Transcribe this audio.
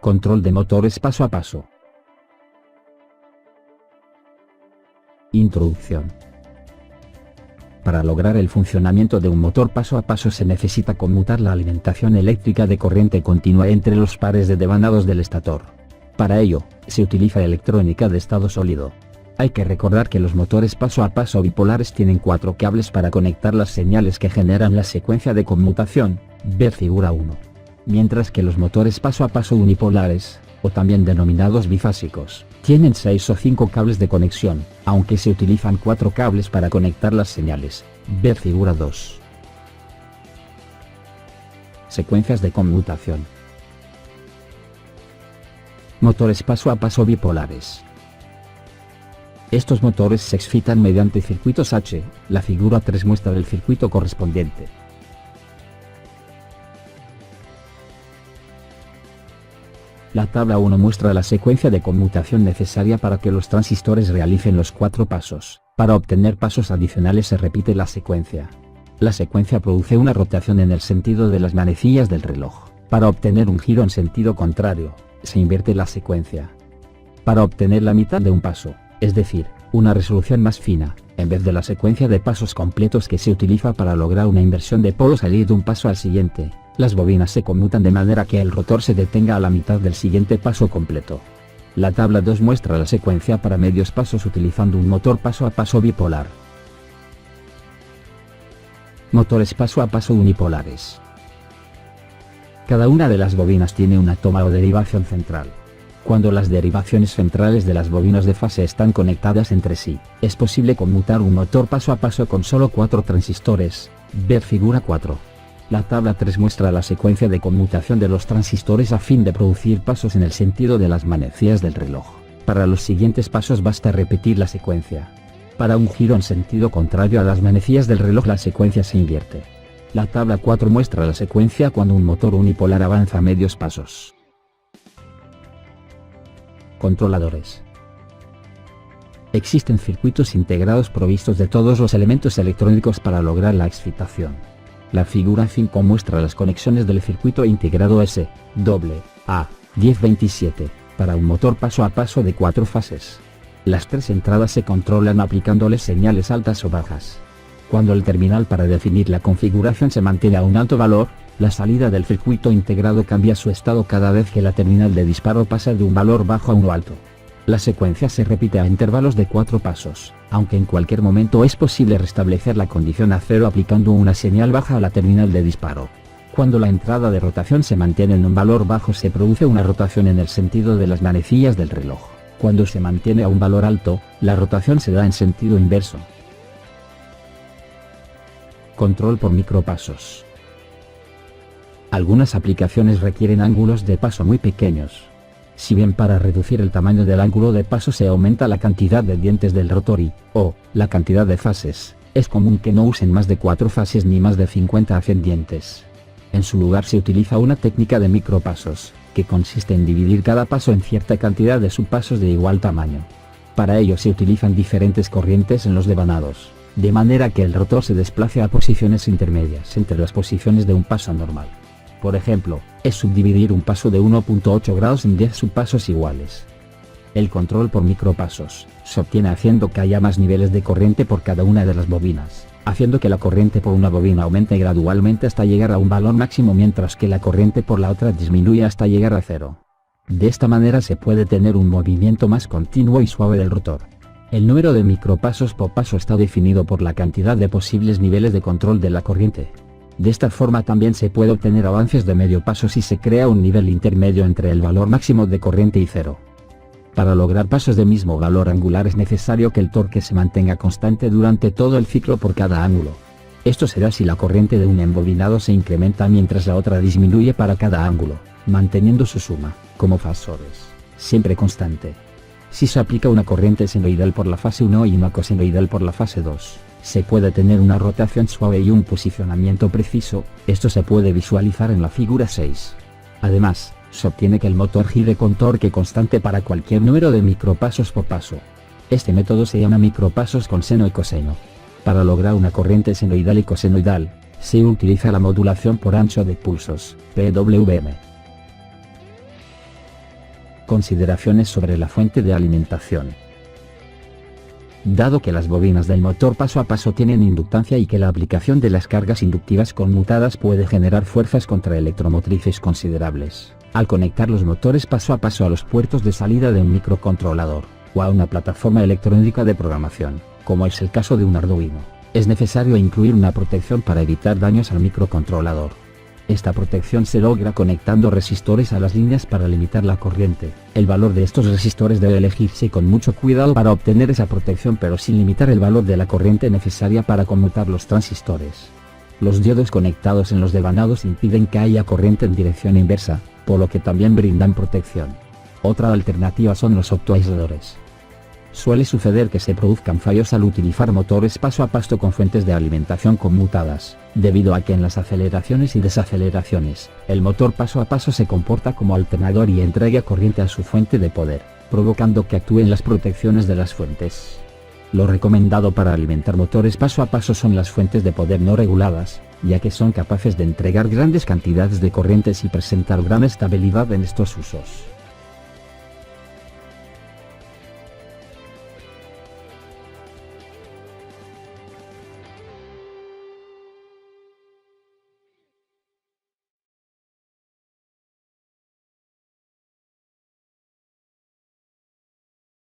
Control de motores paso a paso. Introducción. Para lograr el funcionamiento de un motor paso a paso se necesita conmutar la alimentación eléctrica de corriente continua entre los pares de devanados del estator. Para ello, se utiliza electrónica de estado sólido. Hay que recordar que los motores paso a paso bipolares tienen 4 cables para conectar las señales que generan la secuencia de conmutación, ver figura 1. Mientras que los motores paso a paso unipolares, o también denominados bifásicos, tienen 6 o 5 cables de conexión, aunque se utilizan 4 cables para conectar las señales, ver figura 2. Secuencias de conmutación. Motores paso a paso bipolares. Estos motores se excitan mediante circuitos H, la figura 3 muestra el circuito correspondiente. La tabla 1 muestra la secuencia de conmutación necesaria para que los transistores realicen los 4 pasos. Para obtener pasos adicionales se repite la secuencia. La secuencia produce una rotación en el sentido de las manecillas del reloj. Para obtener un giro en sentido contrario, se invierte la secuencia. Para obtener la mitad de un paso, es decir, una resolución más fina, en vez de la secuencia de pasos completos que se utiliza para lograr una inversión de polos al ir de un paso al siguiente, las bobinas se conmutan de manera que el rotor se detenga a la mitad del siguiente paso completo. La tabla 2 muestra la secuencia para medios pasos utilizando un motor paso a paso bipolar. Motores paso a paso unipolares. Cada una de las bobinas tiene una toma o derivación central. Cuando las derivaciones centrales de las bobinas de fase están conectadas entre sí, es posible conmutar un motor paso a paso con solo 4 transistores, ver figura 4. La tabla 3 muestra la secuencia de conmutación de los transistores a fin de producir pasos en el sentido de las manecillas del reloj. Para los siguientes pasos basta repetir la secuencia. Para un giro en sentido contrario a las manecillas del reloj la secuencia se invierte. La tabla 4 muestra la secuencia cuando un motor unipolar avanza medios pasos. Controladores. Existen circuitos integrados provistos de todos los elementos electrónicos para lograr la excitación. La figura 5 muestra las conexiones del circuito integrado SA-1027, para un motor paso a paso de 4 fases. Las 3 entradas se controlan aplicándole señales altas o bajas. Cuando el terminal para definir la configuración se mantiene a un alto valor, la salida del circuito integrado cambia su estado cada vez que la terminal de disparo pasa de un valor bajo a uno alto. La secuencia se repite a intervalos de 4 pasos, aunque en cualquier momento es posible restablecer la condición a 0 aplicando una señal baja a la terminal de disparo. Cuando la entrada de rotación se mantiene en un valor bajo se produce una rotación en el sentido de las manecillas del reloj. Cuando se mantiene a un valor alto, la rotación se da en sentido inverso. Control por micropasos. Algunas aplicaciones requieren ángulos de paso muy pequeños. Si bien para reducir el tamaño del ángulo de paso se aumenta la cantidad de dientes del rotor la cantidad de fases, es común que no usen más de 4 fases ni más de 50 a 100 dientes. En su lugar se utiliza una técnica de micropasos, que consiste en dividir cada paso en cierta cantidad de subpasos de igual tamaño. Para ello se utilizan diferentes corrientes en los devanados, de manera que el rotor se desplace a posiciones intermedias entre las posiciones de un paso normal. Por ejemplo, es subdividir un paso de 1.8 grados en 10 subpasos iguales. El control por micropasos se obtiene haciendo que haya más niveles de corriente por cada una de las bobinas, haciendo que la corriente por una bobina aumente gradualmente hasta llegar a un valor máximo mientras que la corriente por la otra disminuye hasta llegar a 0. De esta manera se puede tener un movimiento más continuo y suave del rotor. El número de micropasos por paso está definido por la cantidad de posibles niveles de control de la corriente. De esta forma también se puede obtener avances de medio paso si se crea un nivel intermedio entre el valor máximo de corriente y 0. Para lograr pasos de mismo valor angular es necesario que el torque se mantenga constante durante todo el ciclo por cada ángulo. Esto será si la corriente de un embobinado se incrementa mientras la otra disminuye para cada ángulo, manteniendo su suma, como fasores, siempre constante. Si se aplica una corriente senoidal por la fase 1 y una cosenoidal por la fase 2, se puede tener una rotación suave y un posicionamiento preciso. Esto se puede visualizar en la figura 6. Además, se obtiene que el motor gire con torque constante para cualquier número de micropasos por paso. Este método se llama micropasos con seno y coseno. Para lograr una corriente senoidal y cosenoidal, se utiliza la modulación por ancho de pulsos, PWM. Consideraciones sobre la fuente de alimentación. Dado que las bobinas del motor paso a paso tienen inductancia y que la aplicación de las cargas inductivas conmutadas puede generar fuerzas contraelectromotrices considerables, al conectar los motores paso a paso a los puertos de salida de un microcontrolador, o a una plataforma electrónica de programación, como es el caso de un Arduino, es necesario incluir una protección para evitar daños al microcontrolador. Esta protección se logra conectando resistores a las líneas para limitar la corriente. El valor de estos resistores debe elegirse con mucho cuidado para obtener esa protección, pero sin limitar el valor de la corriente necesaria para conmutar los transistores. Los diodos conectados en los devanados impiden que haya corriente en dirección inversa, por lo que también brindan protección. Otra alternativa son los optoaisladores. Suele suceder que se produzcan fallos al utilizar motores paso a paso con fuentes de alimentación conmutadas, debido a que en las aceleraciones y desaceleraciones, el motor paso a paso se comporta como alternador y entrega corriente a su fuente de poder, provocando que actúen las protecciones de las fuentes. Lo recomendado para alimentar motores paso a paso son las fuentes de poder no reguladas, ya que son capaces de entregar grandes cantidades de corrientes y presentar gran estabilidad en estos usos.